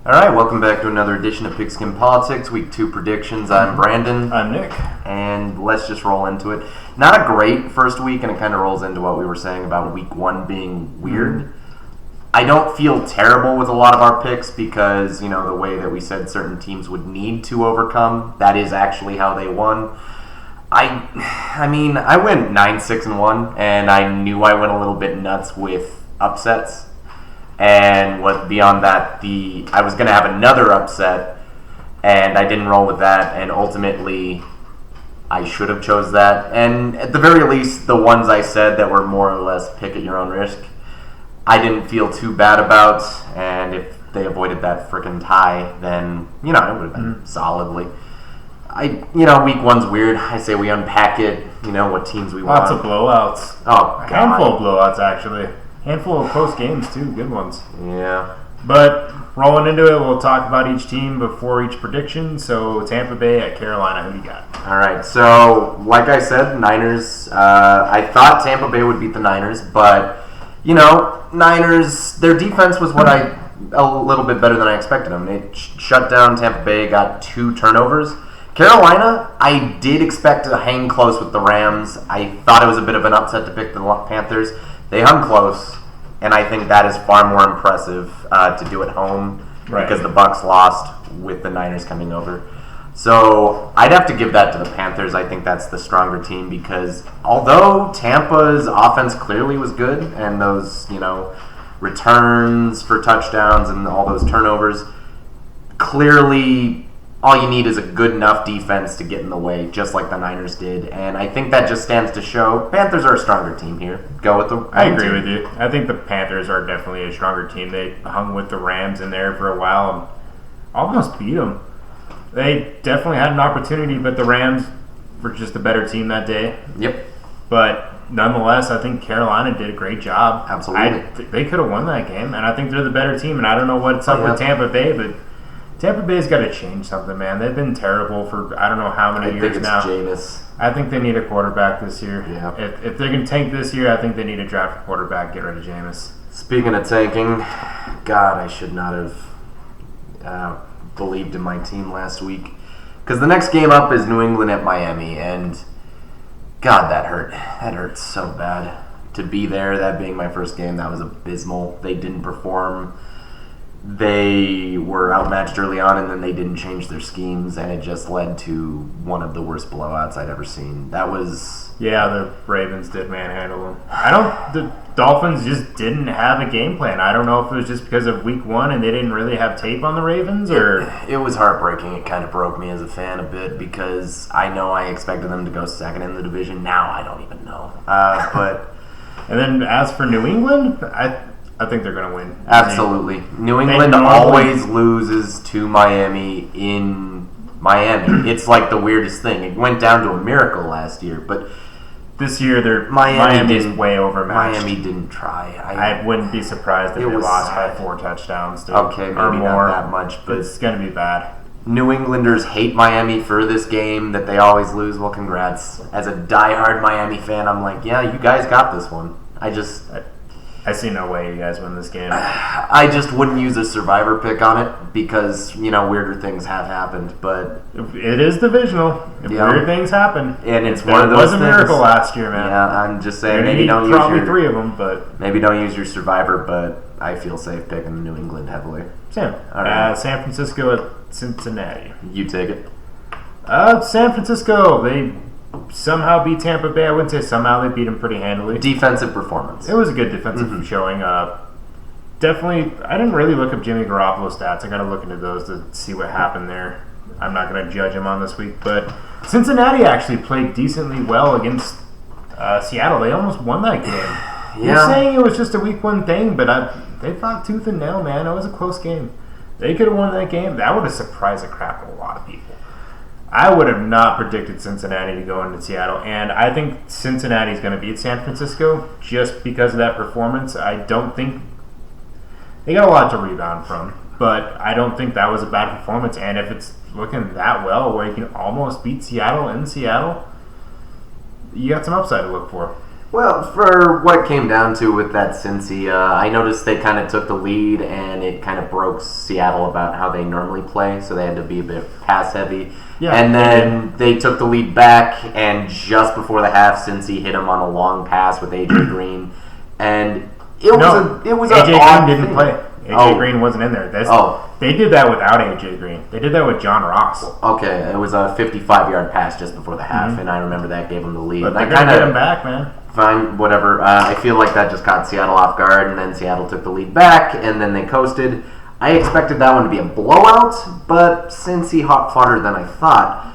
All right, welcome back to another edition of Pigskin Politics, Week 2 predictions. I'm Brandon. I'm Nick. And let's just roll into it. Not a great first week, and it kind of rolls into what we were saying about Week 1 being weird. I don't feel terrible with a lot of our picks because, the way that we said certain teams would need to overcome, that is actually how they won. I went 9-6-1, and I knew I went a little bit nuts with upsets. And beyond that, I was going to have another upset, and I didn't roll with that, and ultimately I should have chose that. And at the very least, the ones I said that were more or less pick at your own risk, I didn't feel too bad about, and if they avoided that frickin' tie, then, it would have been solidly. Week 1's weird. I say we unpack it, what teams we want. Lots of blowouts. Oh, God. A handful of blowouts, actually. Handful of close games, too. Good ones. Yeah. But rolling into it, we'll talk about each team before each prediction. So, Tampa Bay at Carolina, who do you got? All right. So, like I said, Niners. I thought Tampa Bay would beat the Niners, but, Niners, their defense was a little bit better than I expected them. They shut down Tampa Bay, got 2 turnovers. Carolina, I did expect to hang close with the Rams. I thought it was a bit of an upset to pick the Panthers. They hung close, and I think that is far more impressive to do at home because the Bucs lost with the Niners coming over. So I'd have to give that to the Panthers. I think that's the stronger team because although Tampa's offense clearly was good and those, returns for touchdowns and all those turnovers, clearly all you need is a good enough defense to get in the way, just like the Niners did. And I think that just stands to show Panthers are a stronger team here. Go with the I agree with you. I think the Panthers are definitely a stronger team. They hung with the Rams in there for a while and almost beat them. They definitely had an opportunity, but the Rams were just a better team that day. Yep. But nonetheless, I think Carolina did a great job. Absolutely. They could have won that game, and I think they're the better team. And I don't know what's up with Tampa Bay, but Tampa Bay's got to change something, man. They've been terrible for I don't know how many years now. I think it's Jameis. I think they need a quarterback this year. Yeah. If they're going to tank this year, I think they need to draft a quarterback, get rid of Jameis. Speaking of tanking, God, I should not have believed in my team last week. Because the next game up is New England at Miami, and God, that hurt. That hurt so bad. To be there, that being my first game, that was abysmal. They didn't perform. They were outmatched early on, and then they didn't change their schemes, and it just led to one of the worst blowouts I'd ever seen. That was... Yeah, the Ravens did manhandle them. The Dolphins just didn't have a game plan. I don't know if it was just because of week 1 and they didn't really have tape on the Ravens, or... It was heartbreaking. It kind of broke me as a fan a bit because I know I expected them to go second in the division. Now I don't even know. But... And then as for New England, I think they're going to win. Absolutely. New England always loses to Miami in Miami. It's like the weirdest thing. It went down to a miracle last year, but this year Miami's way overmatched. Miami didn't try. I wouldn't be surprised if they lost by 4 touchdowns. Okay, maybe not that much, but it's going to be bad. New Englanders hate Miami for this game that they always lose. Well, congrats. As a diehard Miami fan, I'm like, yeah, you guys got this one. I see no way you guys win this game. I just wouldn't use a survivor pick on it because, weirder things have happened. But it is divisional. Weird things happen. And it's one of those things. It was a miracle last year, man. Yeah, I'm just saying maybe don't use 3 of them, but maybe don't use your survivor, but I feel safe picking New England heavily. Same. All right. San Francisco at Cincinnati. You take it. San Francisco, they somehow beat Tampa Bay. I wouldn't say somehow. They beat them pretty handily. Defensive performance. It was a good defensive showing. Definitely, I didn't really look up Jimmy Garoppolo's stats. I got to look into those to see what happened there. I'm not going to judge him on this week, but Cincinnati actually played decently well against Seattle. They almost won that game. You're saying it was just a week 1 thing, but they fought tooth and nail, man. It was a close game. They could have won that game. That would have surprised the crap out of a lot of people. I would have not predicted Cincinnati to go into Seattle, and I think Cincinnati's going to beat San Francisco just because of that performance. I don't think they got a lot to rebound from, but I don't think that was a bad performance. And if it's looking that well, where you can almost beat Seattle in Seattle, you got some upside to look for. Well, for what came down to with that Cincy, I noticed they kind of took the lead, and it kind of broke Seattle about how they normally play, so they had to be a bit pass heavy. Yeah, and then they took the lead back, and just before the half, Cincy hit him on a long pass with AJ Green, and it was AJ an odd Green didn't thing. play. AJ Green wasn't in there. They did that without AJ Green. They did that with John Ross. Okay, it was a 55-yard pass just before the half, and I remember that gave them the lead. But they're going to get him back, man. Fine, whatever. I feel like that just caught Seattle off guard, and then Seattle took the lead back, and then they coasted. I expected that one to be a blowout, but Cincy hot fodder than I thought.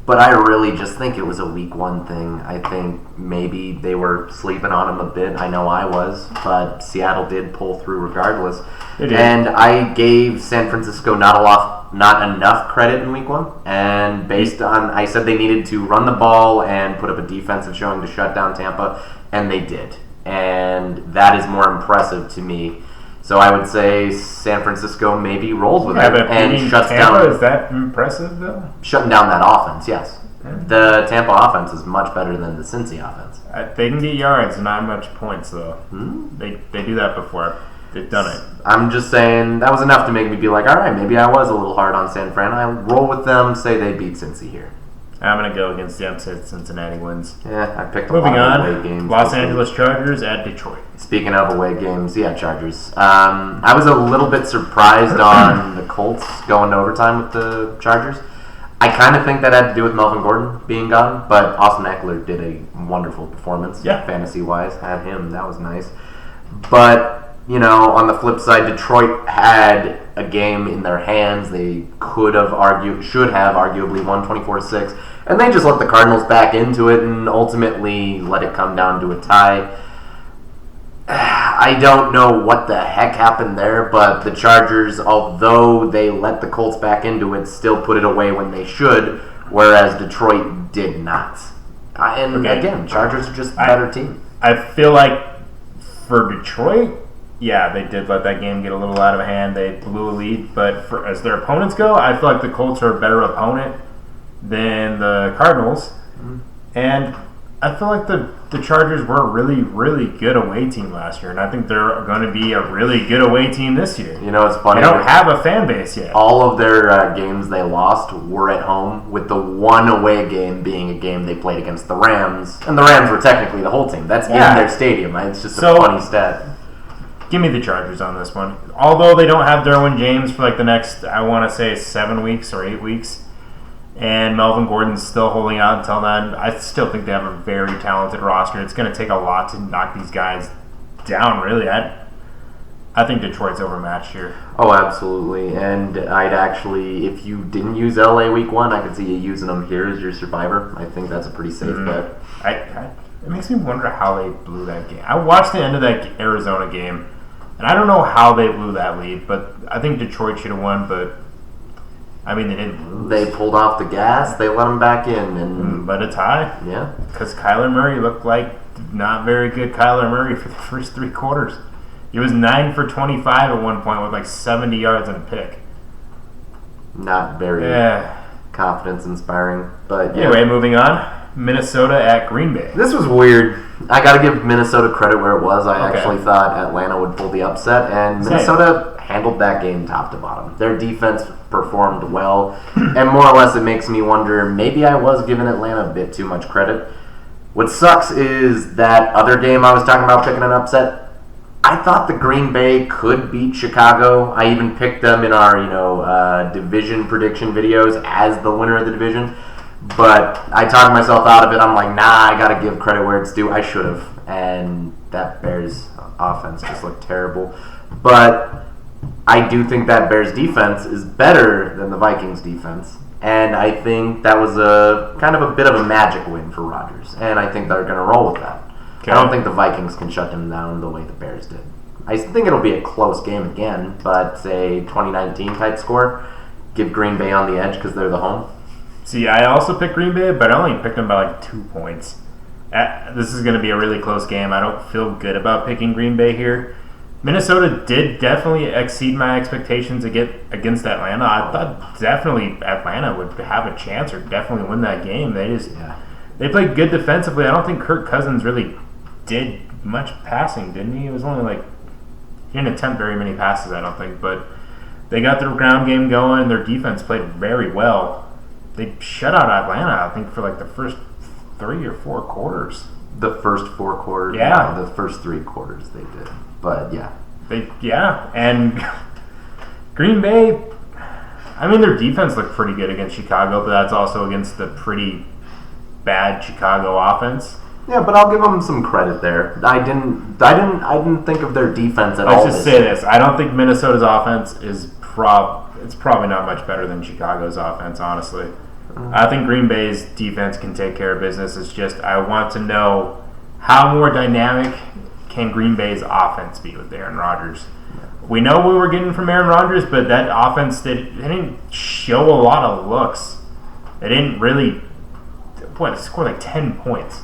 But I really just think it was a week one thing. I think maybe they were sleeping on him a bit. I know I was, but Seattle did pull through regardless. They did. And I gave San Francisco not enough credit in week one. And I said they needed to run the ball and put up a defensive showing to shut down Tampa, and they did. And that is more impressive to me. So I would say San Francisco maybe rolls with it and shuts Tampa, down. Is that impressive, though? Shutting down that offense, yes. Yeah. The Tampa offense is much better than the Cincy offense. They can get yards, not much points, though. They do that before. They've done it. I'm just saying that was enough to make me be like, all right, maybe I was a little hard on San Fran. I roll with them, say they beat Cincy here. I'm going to go against the upset. Cincinnati wins. Yeah, I picked a Moving lot on, of away games. Los Angeles Chargers at Detroit. Speaking of away games, yeah, Chargers. I was a little bit surprised on the Colts going to overtime with the Chargers. I kind of think that had to do with Melvin Gordon being gone, but Austin Eckler did a wonderful performance, fantasy-wise. Had him, that was nice. But, on the flip side, Detroit had a game in their hands. They should have arguably won 24-6, and they just let the Cardinals back into it and ultimately let it come down to a tie. I don't know what the heck happened there, but the Chargers, although they let the Colts back into it, still put it away when they should, whereas Detroit did not. Again, Chargers are just a better team. I feel like for Detroit, yeah, they did let that game get a little out of hand. They blew a lead, but as their opponents go, I feel like the Colts are a better opponent than the Cardinals. Mm-hmm. And I feel like the Chargers were a really, really good away team last year, and I think they're going to be a really good away team this year. It's funny. They don't have a fan base yet. All of their games they lost were at home, with the one away game being a game they played against the Rams, and the Rams were technically the whole team. That's in their stadium. It's just a funny stat. Give me the Chargers on this one. Although they don't have Derwin James for the next, I want to say, 7 weeks or 8 weeks, and Melvin Gordon's still holding out until then, I still think they have a very talented roster. It's going to take a lot to knock these guys down, really. I think Detroit's overmatched here. Oh, absolutely. And I'd actually, if you didn't use LA week one, I could see you using them here as your survivor. I think that's a pretty safe bet. It makes me wonder how they blew that game. I watched the end of that Arizona game, and I don't know how they blew that lead, but I think Detroit should have won, but they didn't lose. They pulled off the gas. They let them back in. But a tie. Yeah. Because Kyler Murray looked like not very good Kyler Murray for the first 3 quarters. He was 9 for 25 at one point with 70 yards and a pick. Not very confidence-inspiring. But yeah. Anyway, moving on. Minnesota at Green Bay. This was weird. I got to give Minnesota credit where it was. I actually thought Atlanta would pull the upset, and Minnesota handled that game top to bottom. Their defense performed well, and more or less it makes me wonder, maybe I was giving Atlanta a bit too much credit. What sucks is that other game I was talking about picking an upset, I thought the Green Bay could beat Chicago. I even picked them in our division prediction videos as the winner of the division. But I talked myself out of it. I'm like, nah, I got to give credit where it's due. I should have. And that Bears offense just looked terrible. But I do think that Bears defense is better than the Vikings defense. And I think that was a kind of a bit of a magic win for Rodgers. And I think they're going to roll with that. Okay. I don't think the Vikings can shut them down the way the Bears did. I think it'll be a close game again, but say 2019 type score. Give Green Bay on the edge because they're the home. See, I also picked Green Bay, but I only picked them by 2 points. This is going to be a really close game. I don't feel good about picking Green Bay here. Minnesota did definitely exceed my expectations against Atlanta. I thought definitely Atlanta would have a chance or definitely win that game. They played good defensively. I don't think Kirk Cousins really did much passing, didn't he? It was only like he didn't attempt very many passes, I don't think, but they got their ground game going. Their defense played very well. They shut out Atlanta, I think, for like the first 3 or 4 quarters. The first 4 quarters? Yeah. No, the first 3 quarters they did. But, yeah. And Green Bay, I mean, their defense looked pretty good against Chicago, but that's also against the pretty bad Chicago offense. Yeah, but I'll give them some credit there. I didn't think of their defense at all. Let's just say this. I don't think Minnesota's offense is it's probably not much better than Chicago's offense, honestly. I think Green Bay's defense can take care of business. It's just I want to know how more dynamic can Green Bay's offense be with Aaron Rodgers. We know what we're getting from Aaron Rodgers, but that offense they didn't show a lot of looks. They didn't really score like 10 points.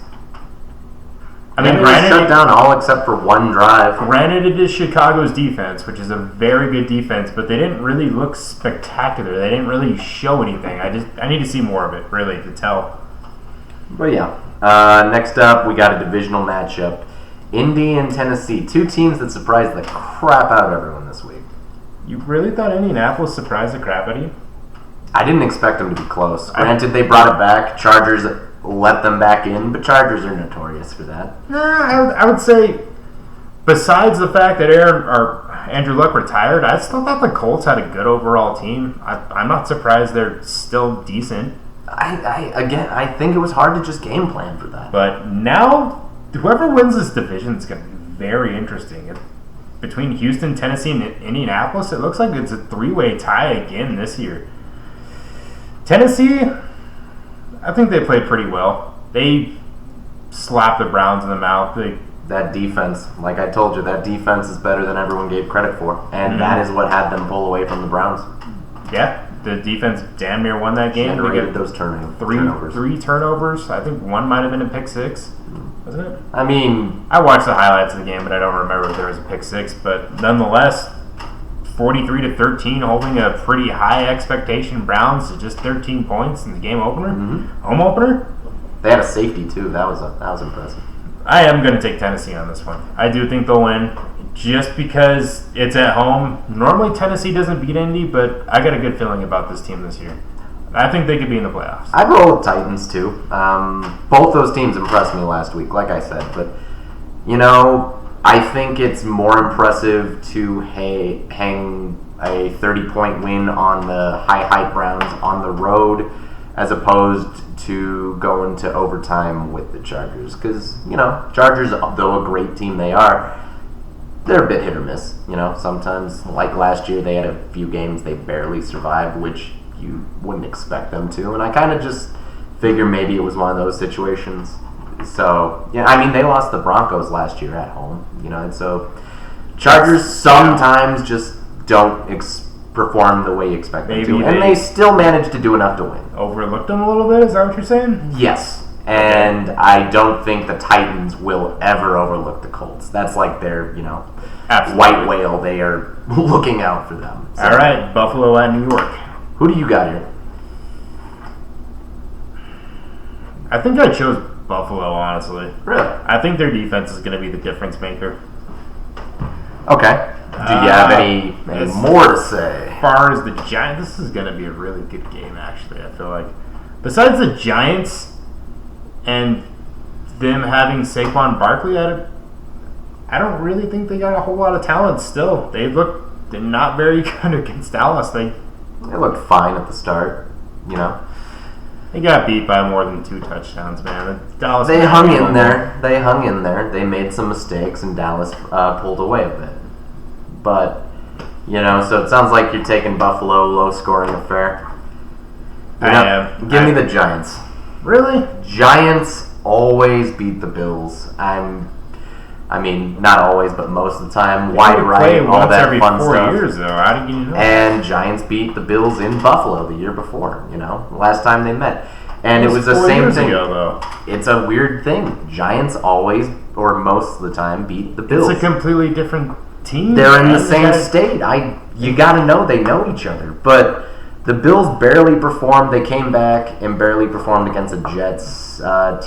I mean, granted, shut down all except for one drive. Granted, it is Chicago's defense, which is a very good defense, but they didn't really look spectacular. They didn't really show anything. I need to see more of it, really, to tell. But yeah, next up we got a divisional matchup: Indy and Tennessee, 2 teams that surprised the crap out of everyone this week. You really thought Indianapolis surprised the crap out of you? I didn't expect them to be close. Granted, they brought it back. Chargers let them back in, but Chargers are notorious for that. I would say, besides the fact that Andrew Luck retired, I still thought the Colts had a good overall team. I'm not surprised they're still decent. I think it was hard to just game plan for that. But now, whoever wins this division is going to be very interesting. Between Houston, Tennessee, and Indianapolis, it looks like it's a 3-way tie again this year. Tennessee, I think they played pretty well. They slapped the Browns in the mouth. That defense, like I told you, that defense is better than everyone gave credit for. And that is what had them pull away from the Browns. Yeah, the defense damn near won that game. Generated those turnovers. 3 turnovers. I think one might have been a pick 6. Wasn't it? I mean, I watched the highlights of the game, but I don't remember if there was a pick 6. But nonetheless, 43-13, holding a pretty high expectation Browns to just 13 points in the game opener, home opener. They had a safety too. That was impressive. I am going to take Tennessee on this one. I do think they'll win, just because it's at home. Normally Tennessee doesn't beat Indy, but I got a good feeling about this team this year. I think they could be in the playoffs. I'd roll with Titans too. Both those teams impressed me last week, like I said, but I think it's more impressive to hang a 30-point win on the high Browns on the road as opposed to going to overtime with the Chargers. Because, Chargers, though a great team they are, they're a bit hit or miss. Sometimes, like last year, they had a few games they barely survived, which you wouldn't expect them to. And I kind of just figure maybe it was one of those situations. So, yeah, I mean, they lost the Broncos last year at home, and so Chargers sometimes just don't perform the way you expect them to, and they still manage to do enough to win. Overlooked them a little bit, is that what you're saying? Yes, and I don't think the Titans will ever overlook the Colts. That's like their, white whale. They are looking out for them. So. All right, Buffalo at New York. Who do you got here? I think I chose Buffalo, honestly. Really? I think their defense is going to be the difference maker. Okay. Do you have any more to say? As far as the Giants, this is going to be a really good game, actually, I feel like. Besides the Giants and them having Saquon Barkley, I don't really think they got a whole lot of talent still. They're not very good against Dallas. They looked fine at the start, They got beat by more than 2 touchdowns, man. Dallas. They hung in there. They made some mistakes, and Dallas pulled away a bit. But so it sounds like you're taking Buffalo, low-scoring affair. I am. Give me the Giants. Really? Giants always beat the Bills. I mean, not always, but most of the time. Wide right, all that every fun 4 stuff. years, though. How do you know? And Giants beat the Bills in Buffalo the year before. The last time they met, and it was the same thing. Ago, though. It's a weird thing. Giants always, or most of the time, beat the Bills. It's a completely different team. They're in the same state. You got to know they know each other, but. The Bills barely performed. They came back and barely performed against a Jets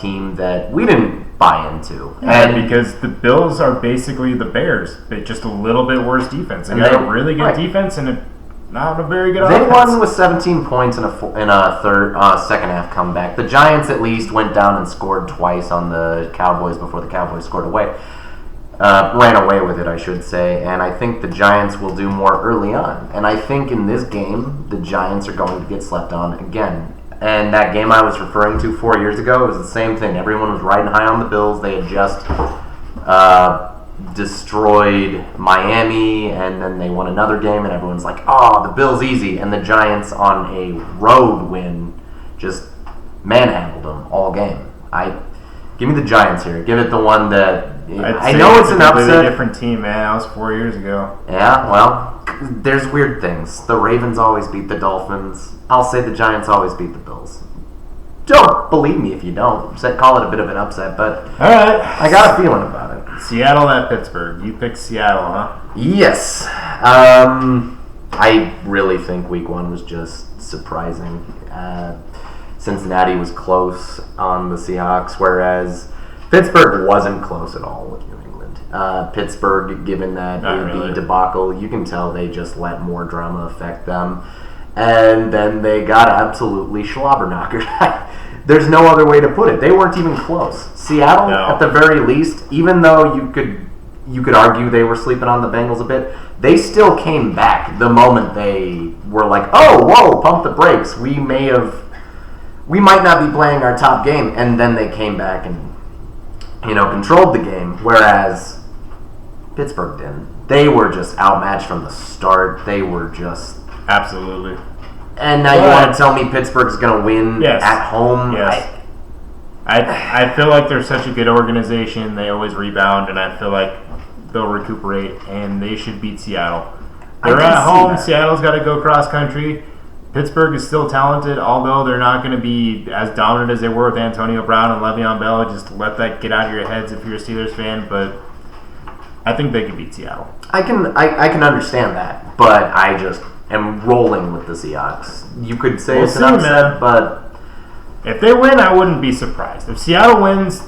team that we didn't buy into. Yeah, And because the Bills are basically the Bears, but just a little bit worse defense. They got a really good defense and not a very good offense. They won with 17 points in a second half comeback. The Giants at least went down and scored twice on the Cowboys before the Cowboys scored away. Ran away with it, I should say, and I think the Giants will do more early on. And I think in this game, the Giants are going to get slept on again. And that game I was referring to 4 years ago, it was the same thing. Everyone was riding high on the Bills. They had just destroyed Miami, and then they won another game, and everyone's like, oh, the Bills easy. And the Giants on a road win just manhandled them all game. Give me the Giants here. Give it the one that... I know it's an upset. A different team, man. That was 4 years ago. Yeah, well, there's weird things. The Ravens always beat the Dolphins. I'll say the Giants always beat the Bills. Don't believe me if you don't. Call it a bit of an upset, but all right. I got a feeling about it. Seattle at Pittsburgh. You picked Seattle, huh? Yes. I really think Week 1 was just surprising. Cincinnati was close on the Seahawks, whereas Pittsburgh wasn't close at all with New England. Pittsburgh, given that AB debacle, you can tell they just let more drama affect them. And then they got absolutely slobber-knockered. There's no other way to put it. They weren't even close. Seattle, at the very least, even though you could argue they were sleeping on the Bengals a bit, they still came back the moment they were like, oh, whoa, pump the brakes. We might not be playing our top game. And then they came back and controlled the game, whereas Pittsburgh didn't. They were just outmatched from the start. They were just... Absolutely. And now you want to tell me Pittsburgh's going to win at home? Yes. I feel like they're such a good organization. They always rebound, and I feel like they'll recuperate, and they should beat Seattle. They're at home. Seattle's got to go cross-country. Pittsburgh is still talented, although they're not going to be as dominant as they were with Antonio Brown and Le'Veon Bell. Just let that get out of your heads if you're a Steelers fan, but I think they can beat Seattle. I can understand that, but I just am rolling with the Seahawks. You could say it's an upset, but... If they win, I wouldn't be surprised. If Seattle wins,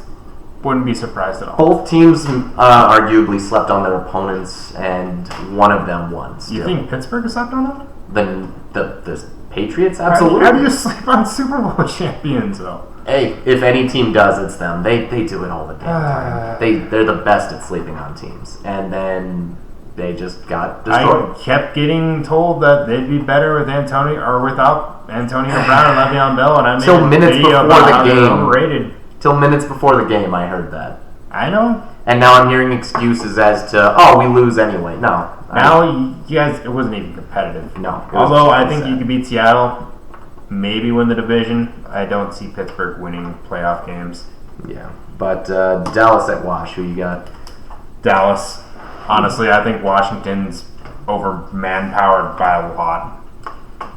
wouldn't be surprised at all. Both teams arguably slept on their opponents, and one of them won. Still. You think Pittsburgh slept on them? The Patriots? Absolutely. How do you sleep on Super Bowl champions, though? Hey, if any team does, it's them. They do it all the damn time. They're the best at sleeping on teams. And then they just got destroyed. I kept getting told that they'd be better with Antonio or without Antonio Brown and Le'Veon Bell, and I made Till minutes before the game. Overrated. Till minutes before the game, I heard that. I know. And now I'm hearing excuses as to, we lose anyway. No. Now, you guys, it wasn't even competitive. No. Although I think you could beat Seattle, maybe win the division. I don't see Pittsburgh winning playoff games. Yeah. But Dallas at Wash, who you got? Dallas. Honestly, I think Washington's over manpowered by a lot.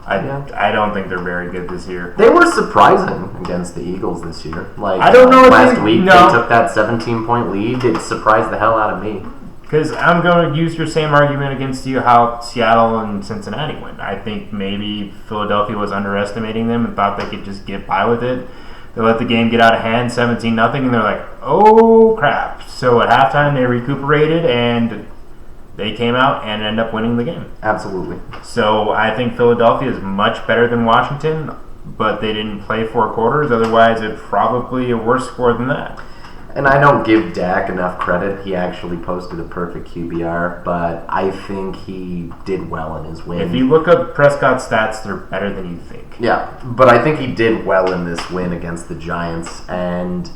I don't think they're very good this year. They were surprising against the Eagles this year. I don't know. Last week they took that 17-point lead. It surprised the hell out of me. Because I'm going to use your same argument against you how Seattle and Cincinnati went. I think maybe Philadelphia was underestimating them and thought they could just get by with it. They let the game get out of hand, 17-0, and they're like, oh, crap. So at halftime, they recuperated, and they came out and ended up winning the game. Absolutely. So I think Philadelphia is much better than Washington, but they didn't play 4 quarters. Otherwise, it's probably a worse score than that. And I don't give Dak enough credit. He actually posted a perfect QBR, but I think he did well in his win. If you look up Prescott's stats, they're better than you think. Yeah, but I think he did well in this win against the Giants, and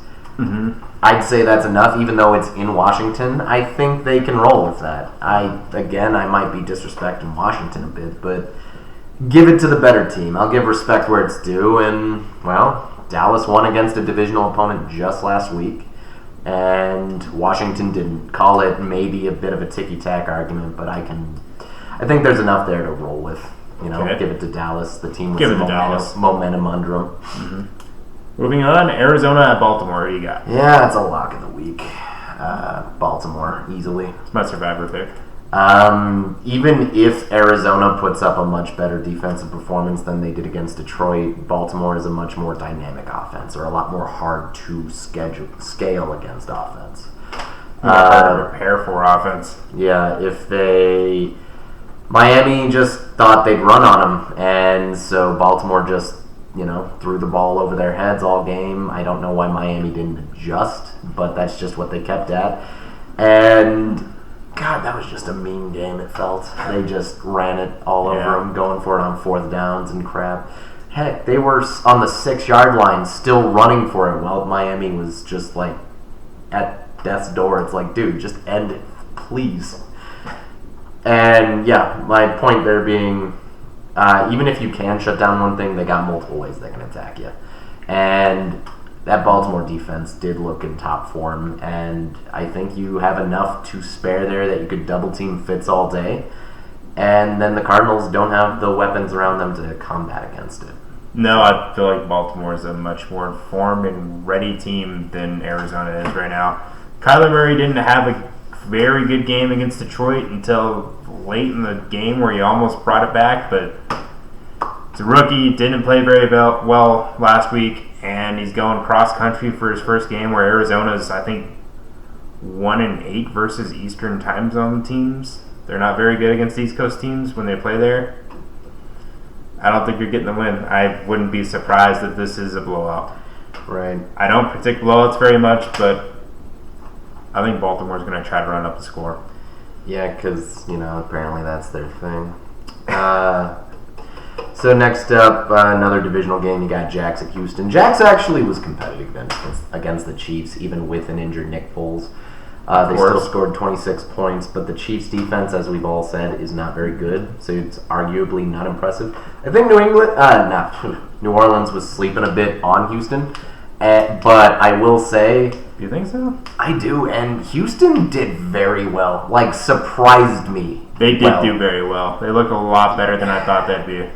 I'd say that's enough, even though it's in Washington. I think they can roll with that. I might be disrespecting Washington a bit, but give it to the better team. I'll give respect where it's due, and, Dallas won against a divisional opponent just last week. And Washington didn't. Call it maybe a bit of a ticky-tack argument, but I think there's enough there to roll with. Give it to Dallas, the team with some momentum under them. Mm-hmm. Moving on, Arizona at Baltimore. What do you got? Yeah, it's a lock of the week. Baltimore, easily. It's my survivor pick. Even if Arizona puts up a much better defensive performance than they did against Detroit, Baltimore is a much more dynamic offense, or a lot more hard to scale against offense. Hard to prepare for offense. Yeah, Miami just thought they'd run on them, and so Baltimore just, threw the ball over their heads all game. I don't know why Miami didn't adjust, but that's just what they kept at. And God, that was just a mean game, it felt. They just ran it all over them, going for it on fourth downs and crap. Heck, they were on the 6-yard line still running for it while Miami was just like at death's door. It's like, dude, just end it, please. And yeah, my point there being, even if you can shut down one thing, they got multiple ways they can attack you. And that Baltimore defense did look in top form, and I think you have enough to spare there that you could double team Fitz all day, and then the Cardinals don't have the weapons around them to combat against it. No, I feel like Baltimore is a much more informed and ready team than Arizona is right now. Kyler Murray didn't have a very good game against Detroit until late in the game where he almost brought it back, but it's a rookie, didn't play very well last week, and he's going cross-country for his first game where Arizona's, I think, 1-8 versus Eastern time zone teams. They're not very good against East Coast teams when they play there. I don't think you're getting the win. I wouldn't be surprised if this is a blowout. Right. I don't predict blowouts very much, but I think Baltimore's going to try to run up the score. Yeah, because, apparently that's their thing. So next up, another divisional game, you got Jax at Houston. Jax actually was competitive against the Chiefs, even with an injured Nick Foles. They still scored 26 points, but the Chiefs' defense, as we've all said, is not very good, so it's arguably not impressive. I think New Orleans was sleeping a bit on Houston, but I will say... Do you think so? I do, and Houston did very well. Surprised me. They did do very well. They look a lot better than I thought they'd be.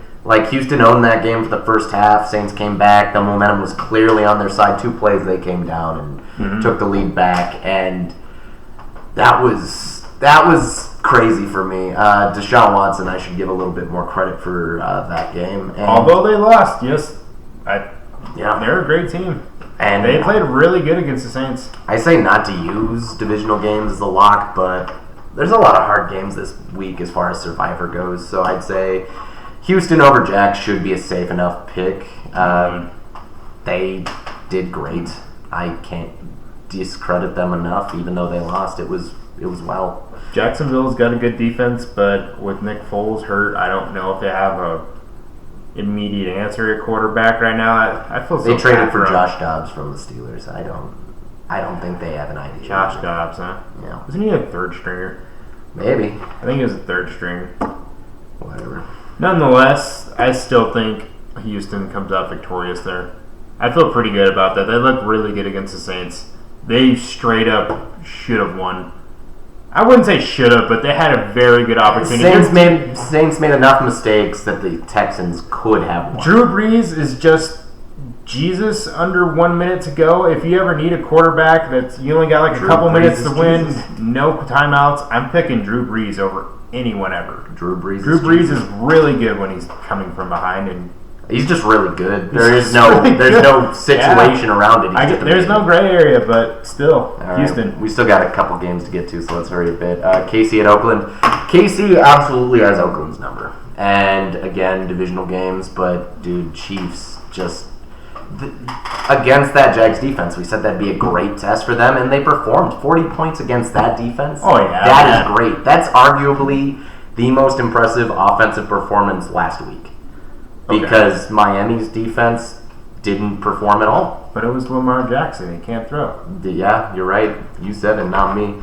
Houston owned that game for the first half. Saints came back. The momentum was clearly on their side. 2 plays, they came down and took the lead back. And that was crazy for me. Deshaun Watson, I should give a little bit more credit for that game. And although they lost, they're a great team. And they played really good against the Saints. I say not to use divisional games as a lock, but there's a lot of hard games this week as far as Survivor goes. So I'd say Houston over Jax should be a safe enough pick. They did great. I can't discredit them enough, even though they lost. It was well. Jacksonville's got a good defense, but with Nick Foles hurt, I don't know if they have a immediate answer at quarterback right now. I feel so they traded for Josh Dobbs from the Steelers. I don't think they have an idea. Josh Dobbs, huh? Yeah. Wasn't he a third stringer? Maybe. I think he was a third stringer. Whatever. Nonetheless, I still think Houston comes out victorious there. I feel pretty good about that. They look really good against the Saints. They straight up should have won. I wouldn't say should have, but they had a very good opportunity. Saints made enough mistakes that the Texans could have won. Drew Brees is just Jesus under 1 minute to go. If you ever need a quarterback that's you only got a couple minutes to win, no timeouts, I'm picking Drew Brees over anyone ever. Drew Brees is really good when he's coming from behind, and he's just really good. There's no situation around it. There's no gray area, but still, Houston. Right. We still got a couple games to get to, so let's hurry a bit. KC at Oakland. KC absolutely has Oakland's number. And again, divisional games, but dude, Chiefs just... against that Jags defense, we said that'd be a great test for them, and they performed 40 points against that defense. Oh, yeah. That is great. That's arguably the most impressive offensive performance last week. Because Miami's defense didn't perform at all. But it was Lamar Jackson. He can't throw. Yeah, you're right. You said it, not me.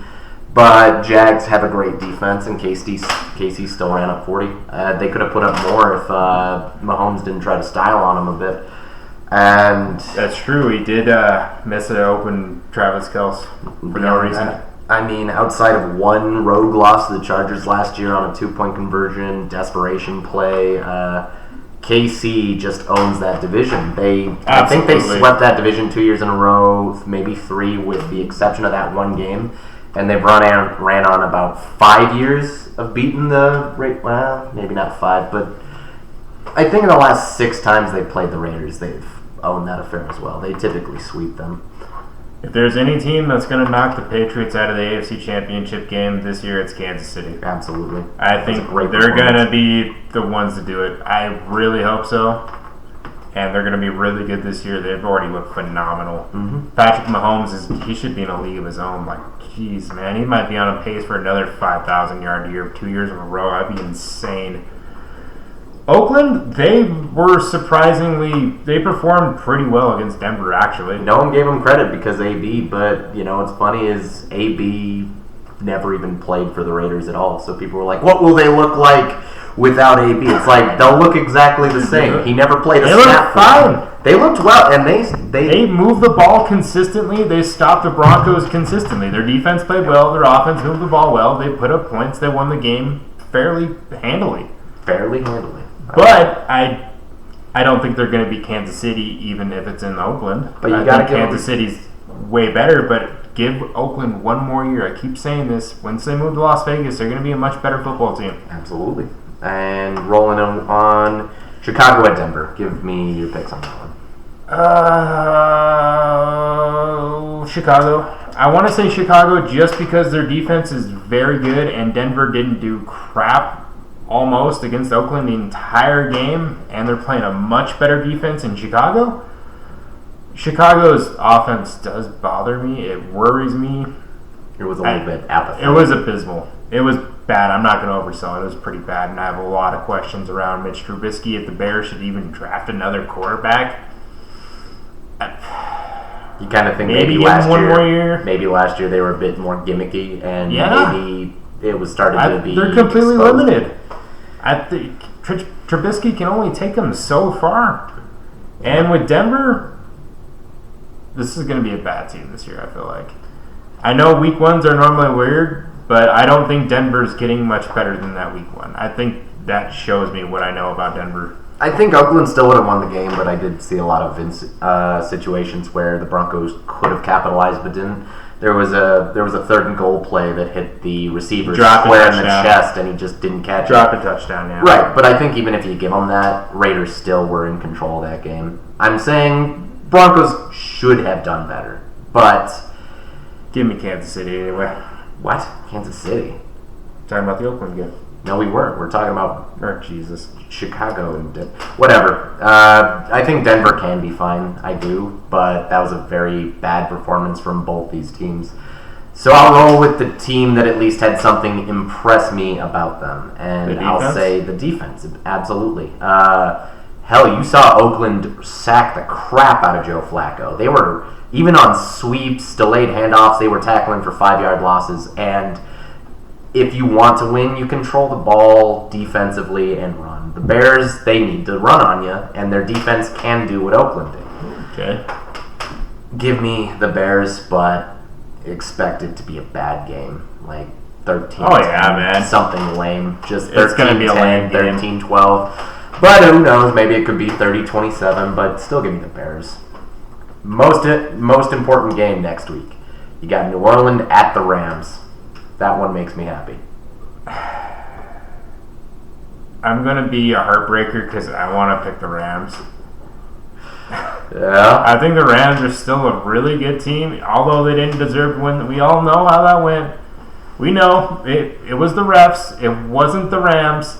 But Jags have a great defense, and KC still ran up 40. They could have put up more if Mahomes didn't try to style on him a bit. And that's true. He did miss an open Travis Kelce for no reason. I mean, outside of one rogue loss to the Chargers last year on a 2-point conversion, desperation play, KC just owns that division. I think they swept that division 2 years in a row, maybe 3 with the exception of that one game. and they've ran on about 5 years of beating the Raiders. Well, maybe not 5, but I think in the last 6 times they've played the Raiders, they've owned that affair as well. They typically sweep them. If there's any team that's going to knock the Patriots out of the AFC Championship game this year, it's Kansas City. Absolutely. I think they're going to be the ones to do it. I really hope so. And they're going to be really good this year. They've already looked phenomenal. Mm-hmm. Patrick Mahomes, he should be in a league of his own. Like, geez, man, he might be on a pace for another 5,000-yard year, 2 years in a row. That'd be insane. Oakland, they performed pretty well against Denver, actually. No one gave him credit because AB, but, what's funny is AB never even played for the Raiders at all. So people were like, what will they look like without AB? It's like, they'll look exactly the same. He never played a snap. They looked fine. They looked well, and they moved the ball consistently. They stopped the Broncos consistently. Their defense played well. Their offense moved the ball well. They put up points. They won the game fairly handily. But I don't think they're going to be Kansas City, even if it's in Oakland. But you got to Kansas City's way better. But give Oakland one more year. I keep saying this. Once they move to Las Vegas, they're going to be a much better football team. Absolutely. And rolling on Chicago at Denver. Give me your picks on that one. Chicago. I want to say Chicago just because their defense is very good, and Denver didn't do crap almost against Oakland the entire game, and they're playing a much better defense in Chicago. Chicago's offense does bother me. It worries me. It was a little bit apathetic. It was abysmal. It was bad. I'm not going to oversell it. It was pretty bad, and I have a lot of questions around Mitch Trubisky. If the Bears should even draft another quarterback, you kind of think maybe last one more year. Maybe last year they were a bit more gimmicky, and maybe it was starting to be. They're completely exposed. limited. I think Trubisky can only take them so far. And with Denver, this is going to be a bad team this year, I feel like. I know week ones are normally weird, but I don't think Denver's getting much better than that week one. I think that shows me what I know about Denver. I think Oakland still would have won the game, but I did see a lot of situations where the Broncos could have capitalized but didn't. There was a 3rd and goal play that hit the receiver square in the chest, and he just didn't catch it. Drop a touchdown, yeah. Right, but I think even if you give them that, Raiders still were in control of that game. I'm saying Broncos should have done better, but... Give me Kansas City anyway. What? Kansas City? Talking about the Oakland game. No, we weren't. We're talking about Chicago and whatever. I think Denver can be fine. I do, but that was a very bad performance from both these teams. So I'll roll with the team that at least had something impress me about them, and I'll say the defense. Absolutely. Hell, you saw Oakland sack the crap out of Joe Flacco. They were, even on sweeps, delayed handoffs, they were tackling for 5-yard losses, and if you want to win, you control the ball defensively and run. The Bears, they need to run on you, and their defense can do what Oakland did. Okay. Give me the Bears, but expect it to be a bad game. Like 13. Oh, yeah, man. Something lame. Just 13, it's going to be a lame 13-12. But who knows? Maybe it could be 30-27, but still give me the Bears. Most important game next week. You got New Orleans at the Rams. That one makes me happy. I'm going to be a heartbreaker because I want to pick the Rams. Yeah. I think the Rams are still a really good team, although they didn't deserve to win. We all know how that went. We know it was the refs. It wasn't the Rams.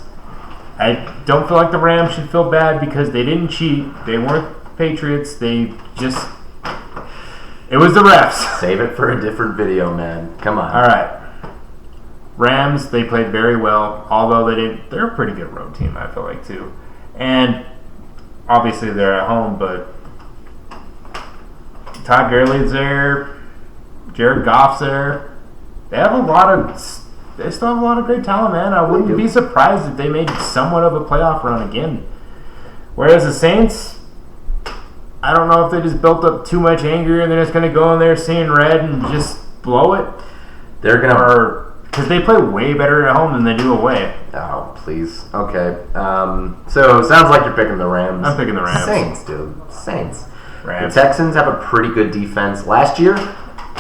I don't feel like the Rams should feel bad because they didn't cheat. They weren't Patriots. It was the refs. Save it for a different video, man. Come on. All right. Rams, they played very well, although they're a pretty good road team, I feel like, too. And obviously they're at home, but Todd Gurley's there, Jared Goff's there. They still have a lot of great talent, man. I wouldn't be surprised if they made somewhat of a playoff run again. Whereas the Saints, I don't know if they just built up too much anger and they're just going to go in there seeing red and just blow it. They're going to... Because they play way better at home than they do away. Oh, please. Okay. So, it sounds like you're picking the Rams. I'm picking the Rams. Saints, dude. Saints. Rams. The Texans have a pretty good defense. Last year,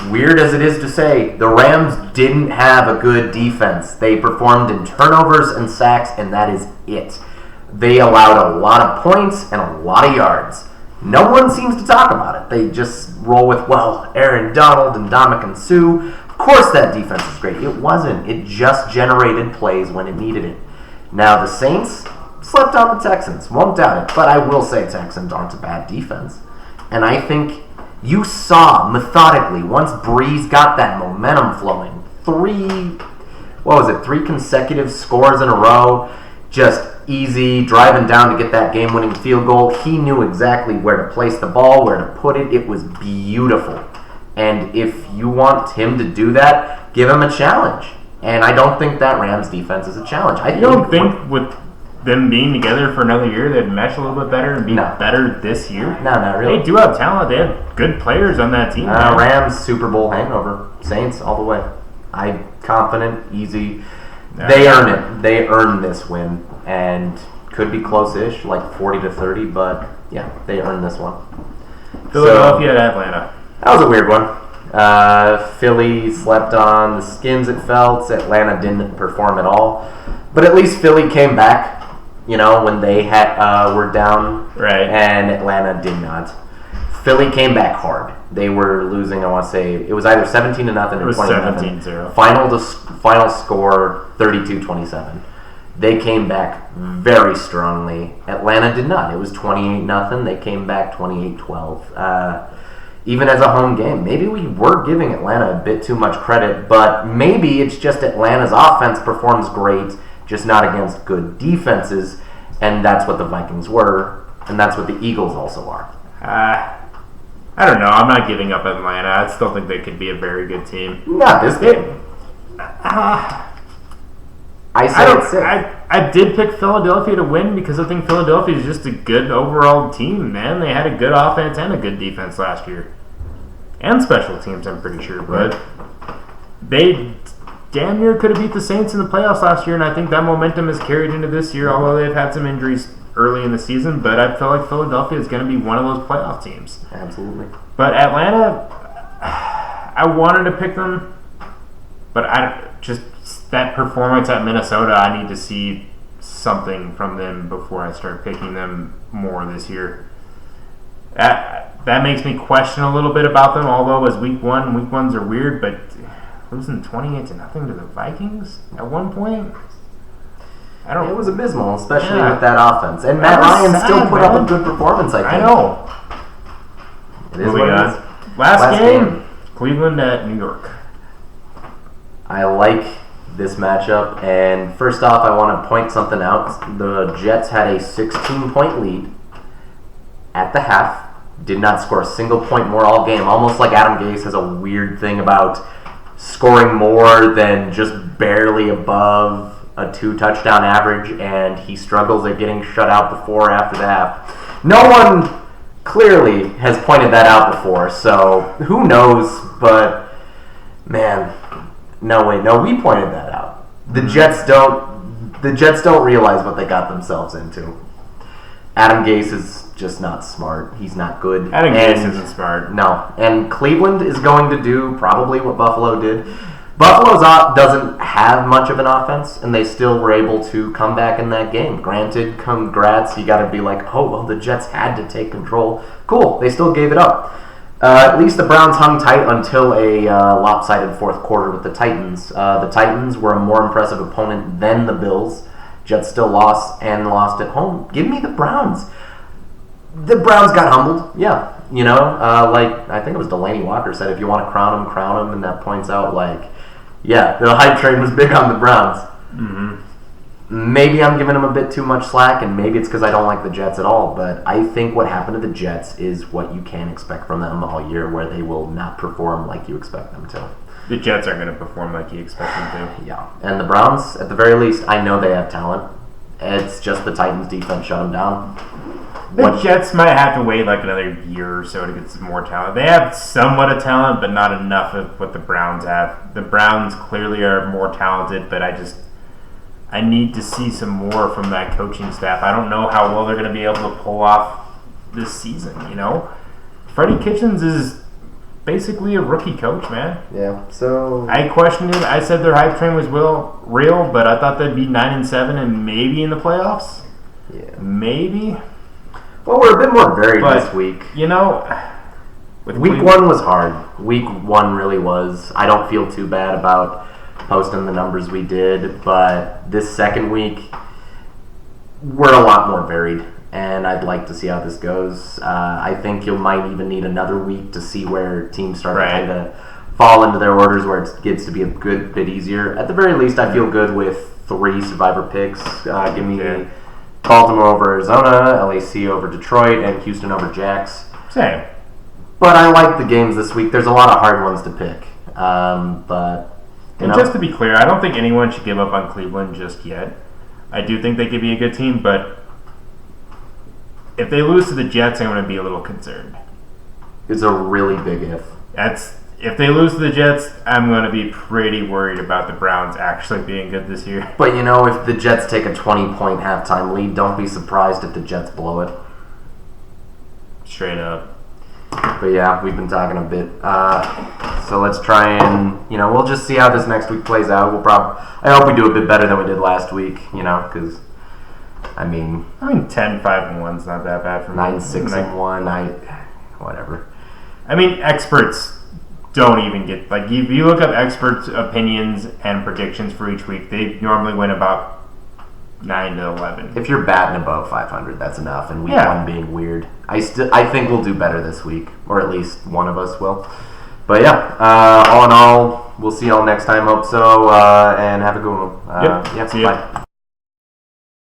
weird as it is to say, the Rams didn't have a good defense. They performed in turnovers and sacks, and that is it. They allowed a lot of points and a lot of yards. No one seems to talk about it. They just roll with, well, Aaron Donald and Ndamukong Suh. Of course that defense is great. It wasn't. It just generated plays when it needed it. Now the Saints slept on the Texans. Won't doubt it. But I will say Texans aren't a bad defense. And I think you saw methodically, once Breeze got that momentum flowing, three consecutive scores in a row, just easy, driving down to get that game-winning field goal. He knew exactly where to place the ball, where to put it. It was beautiful. And if you want him to do that, give him a challenge. And I don't think that Rams defense is a challenge. I don't think with them being together for another year, they'd mesh a little bit better and be better this year. No, not really. They do have talent. They have good players on that team. Rams Super Bowl hangover. Saints all the way. I'm confident, easy. They earn it. They earn this win, and could be close-ish, like 40-30. But yeah, they earned this one. Philadelphia at Atlanta. That was a weird one. Philly slept on the skins, it felt. Atlanta didn't perform at all. But at least Philly came back, when they were down. Right. And Atlanta did not. Philly came back hard. They were losing, I want to say, it was either 17-0 or 20-0. 17-0. Final score, 32-27. They came back very strongly. Atlanta did not. It was 28-0. They came back 28-12. Even as a home game, maybe we were giving Atlanta a bit too much credit, but maybe it's just Atlanta's offense performs great, just not against good defenses, and that's what the Vikings were, and that's what the Eagles also are. I don't know. I'm not giving up Atlanta. I still think they could be a very good team. Not this game. I did pick Philadelphia to win because I think Philadelphia is just a good overall team, man. They had a good offense and a good defense last year. And special teams, I'm pretty sure. But they damn near could have beat the Saints in the playoffs last year, and I think that momentum is carried into this year, although they've had some injuries early in the season. But I feel like Philadelphia is going to be one of those playoff teams. Absolutely. But Atlanta, I wanted to pick them, but that performance at Minnesota, I need to see something from them before I start picking them more this year. That makes me question a little bit about them, although as week ones are weird, but losing 28-0 to the Vikings at one point? It was abysmal, especially with that offense. And Matt Ryan still put up a good performance, I think. I know. It is what it is. Last game, Cleveland at New York. I like this matchup, and first off, I want to point something out. The Jets had a 16-point lead at the half, did not score a single point more all game, almost like Adam Gase has a weird thing about scoring more than just barely above a 2-touchdown average, and he struggles at getting shut out before or after the half. No one clearly has pointed that out before, so who knows, but man, we pointed that out. The Jets don't realize what they got themselves into. Adam Gase is just not smart. He's not good. Adam Gase isn't smart. No. And Cleveland is going to do probably what Buffalo did. Buffalo's doesn't have much of an offense, and they still were able to come back in that game. Granted, congrats. You got to be like, oh, well, the Jets had to take control. Cool. They still gave it up. At least the Browns hung tight until a lopsided fourth quarter with the Titans. The Titans were a more impressive opponent than the Bills. Jets still lost and lost at home. Give me the Browns. The Browns got humbled. Yeah. Like I think it was Delaney Walker said, if you want to crown them, and that points out the hype train was big on the Browns. Mm-hmm. Maybe I'm giving them a bit too much slack, and maybe it's because I don't like the Jets at all, but I think what happened to the Jets is what you can expect from them all year, where they will not perform like you expect them to. The Jets aren't going to perform like you expect them to. Yeah, and the Browns, at the very least, I know they have talent. It's just the Titans' defense shut them down. The Jets might have to wait like another year or so to get some more talent. They have somewhat of talent, but not enough of what the Browns have. The Browns clearly are more talented, but I need to see some more from that coaching staff. I don't know how well they're going to be able to pull off this season, Freddie Kitchens is basically a rookie coach, man. Yeah. So I questioned it. I said their hype train was real, but I thought they'd be 9-7 and maybe in the playoffs. Yeah. Maybe. Well, we're a bit more varied But, this week. You know, with Week Cleveland- 1 was hard. Week 1 really was. I don't feel too bad about posting the numbers we did, but this second week, we're a lot more varied, and I'd like to see how this goes. I think you might even need another week to see where teams start to kind of fall into their orders, where it gets to be a good bit easier. At the very least, I feel good with 3 Survivor picks. Give me Baltimore over Arizona, LAC over Detroit, and Houston over Jacks. Same. But I like the games this week. There's a lot of hard ones to pick. But And just to be clear, I don't think anyone should give up on Cleveland just yet. I do think they could be a good team, but if they lose to the Jets, I'm going to be a little concerned. it's a really big if. If they lose to the Jets, I'm going to be pretty worried about the Browns actually being good this year. But if the Jets take a 20-point halftime lead, don't be surprised if the Jets blow it. Straight up. But yeah, we've been talking a bit. So let's try and, we'll just see how this next week plays out. I hope we do a bit better than we did last week, because, 10-5-1's not that bad for me. 9-6-1, whatever. Experts don't even get, if you look up experts' opinions and predictions for each week, they normally win about 9-11. If you're batting above 500, that's enough. And week 1 being weird, I think we'll do better this week, or at least one of us will. But yeah, all in all, we'll see y'all next time. Hope so, and have a good one. See ya. Bye.